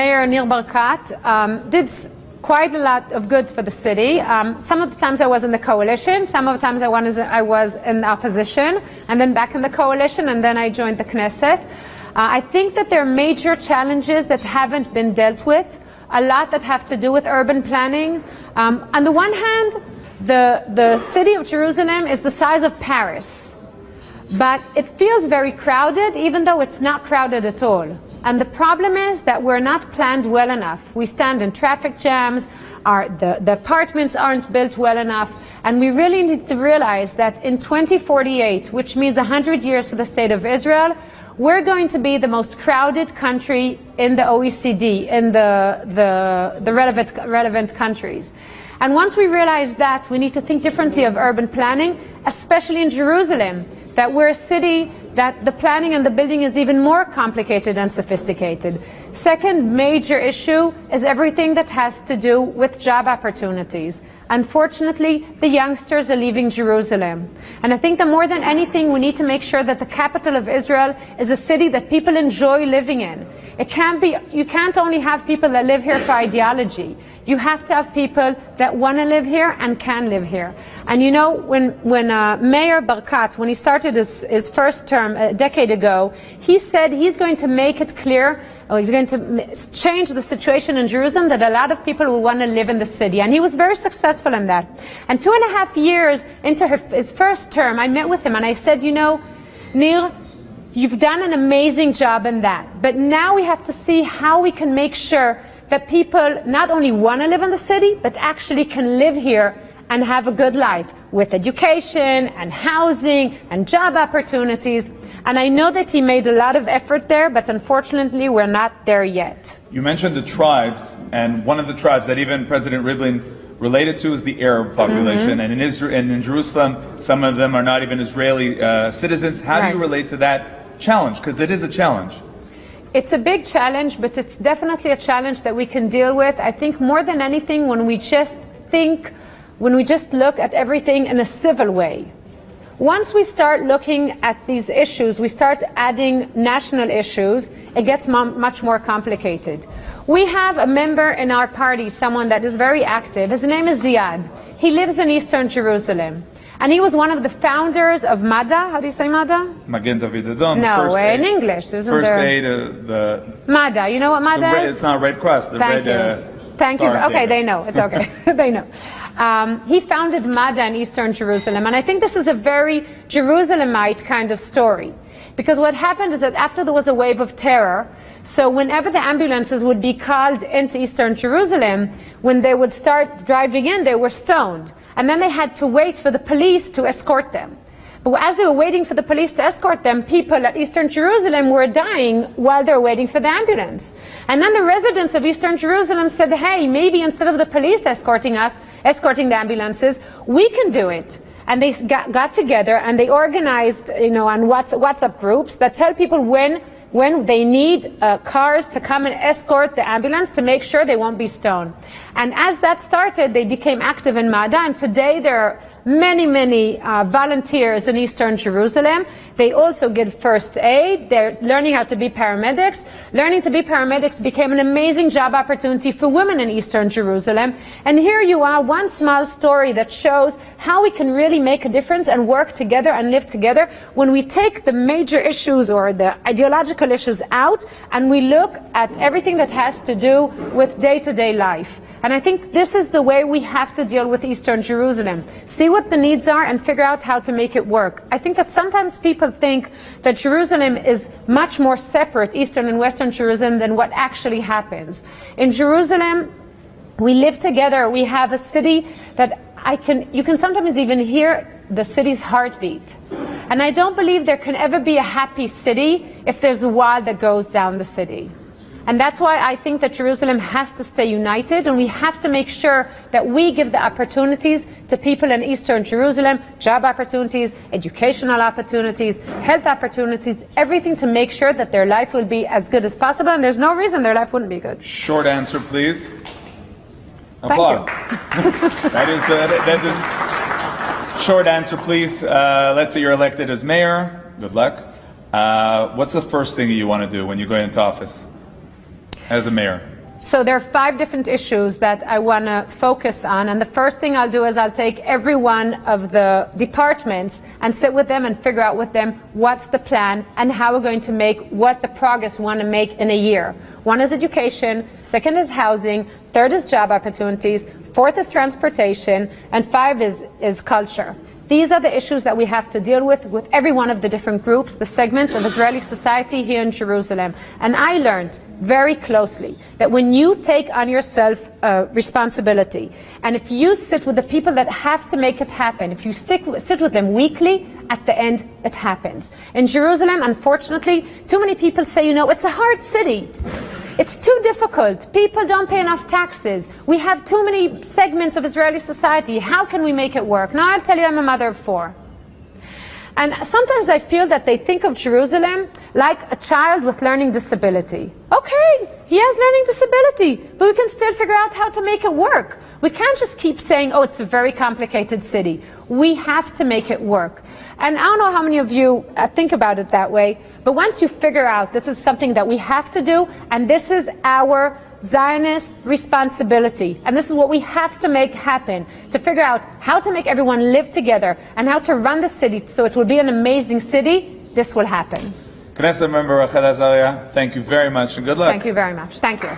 Mayor Nir Barkat did quite a lot of good for the city. Some of the times I was in the coalition, some of the times I was in opposition, and then back in the coalition, and then I joined the Knesset. I think that there are major challenges that haven't been dealt with, a lot that have to do with urban planning. On the one hand, the city of Jerusalem is the size of Paris, but it feels very crowded, even though it's not crowded at all. And the problem is that we're not planned well enough. We stand in traffic jams, the apartments aren't built well enough, and we really need to realize that in 2048, which means 100 years for the State of Israel, we're going to be the most crowded country in the OECD, in the relevant countries. And once we realize that, we need to think differently of urban planning, especially in Jerusalem, that we're a city that the planning and the building is even more complicated and sophisticated. Second major issue is everything that has to do with job opportunities. Unfortunately, the youngsters are leaving Jerusalem. And I think that more than anything, we need to make sure that the capital of Israel is a city that people enjoy living in. It can't be, you can't only have people that live here for ideology. You have to have people that want to live here and can live here. And you know, when Mayor Barkat, when he started his first term a decade ago, he said he's going to make it clear, or he's going to change the situation in Jerusalem, that a lot of people will want to live in the city. And he was very successful in that. And 2.5 years into his first term, I met with him and I said, you know, Nir, you've done an amazing job in that. But now we have to see how we can make sure that people not only want to live in the city, but actually can live here and have a good life with education and housing and job opportunities. And I know that he made a lot of effort there, but unfortunately, we're not there yet. You mentioned the tribes, and one of the tribes that even President Rivlin related to is the Arab population. And in Israel and in Jerusalem, some of them are not even Israeli citizens. How do you relate to that challenge? Because it is a challenge. It's a big challenge, but it's definitely a challenge that we can deal with. I think more than anything, when we just look at everything in a civil way. Once we start looking at these issues, we start adding national issues, it gets much more complicated. We have a member in our party, someone that is very active. His name is Ziad. He lives in Eastern Jerusalem. And he was one of the founders of MADA. How do you say MADA? Magen David Adom. No, in English. First aid, the... MADA. You know what MADA is? It's not Red Cross. The Thank you. Thank you. Okay, they know. It's okay. They know. He founded MADA in Eastern Jerusalem. And I think this is a very Jerusalemite kind of story. Because what happened is that after there was a wave of terror, so whenever the ambulances would be called into Eastern Jerusalem, when they would start driving in, they were stoned. And then they had to wait for the police to escort them. But as they were waiting for the police to escort them, people at Eastern Jerusalem were dying while they were waiting for the ambulance. And then the residents of Eastern Jerusalem said, hey, maybe instead of the police escorting the ambulances, we can do it. And they got together and they organized, on WhatsApp groups that tell people when they need cars to come and escort the ambulance to make sure they won't be stoned. And as that started, they became active in MADA, and today there are many volunteers in Eastern Jerusalem. They also give first aid. They're learning how to be paramedics. Learning to be paramedics became an amazing job opportunity for women in Eastern Jerusalem. And here you are, one small story that shows how we can really make a difference and work together and live together when we take the major issues or the ideological issues out and we look at everything that has to do with day-to-day life. And I think this is the way we have to deal with Eastern Jerusalem. See what the needs are and figure out how to make it work. I think that sometimes people think that Jerusalem is much more separate, Eastern and Western Jerusalem, than what actually happens. In Jerusalem, we live together. We have a city that you can sometimes even hear the city's heartbeat. And I don't believe there can ever be a happy city if there's a wall that goes down the city. And that's why I think that Jerusalem has to stay united, and we have to make sure that we give the opportunities to people in Eastern Jerusalem, job opportunities, educational opportunities, health opportunities, everything to make sure that their life will be as good as possible, and there's no reason their life wouldn't be good. Short answer, please. Applause. That is short answer, please. Let's say you're elected as mayor. Good luck. What's the first thing that you want to do when you go into office? as a mayor? So there are 5 different issues that I want to focus on, and the first thing I'll do is I'll take every one of the departments and sit with them and figure out with them what's the plan and how we're going to make what the progress we want to make in a year. 1 is education, 2nd is housing, 3rd is job opportunities, 4th is transportation, and 5 is culture. These are the issues that we have to deal with every one of the different groups, the segments of Israeli society here in Jerusalem. And I learned very closely that when you take on yourself responsibility, and if you sit with the people that have to make it happen, if you sit with them weekly, at the end, it happens. In Jerusalem, unfortunately, too many people say, you know, it's a hard city. It's too difficult. People don't pay enough taxes. We have too many segments of Israeli society. How can we make it work? Now, I'll tell you, I'm a mother of 4. And sometimes I feel that they think of Jerusalem like a child with learning disability. Okay, he has learning disability, but we can still figure out how to make it work. We can't just keep saying, oh, it's a very complicated city. We have to make it work. And I don't know how many of you think about it that way, but once you figure out this is something that we have to do, and this is our Zionist responsibility, and this is what we have to make happen, to figure out how to make everyone live together and how to run the city so it will be an amazing city, this will happen. Knesset member Rachel Azaria, thank you very much and good luck. Thank you very much. Thank you.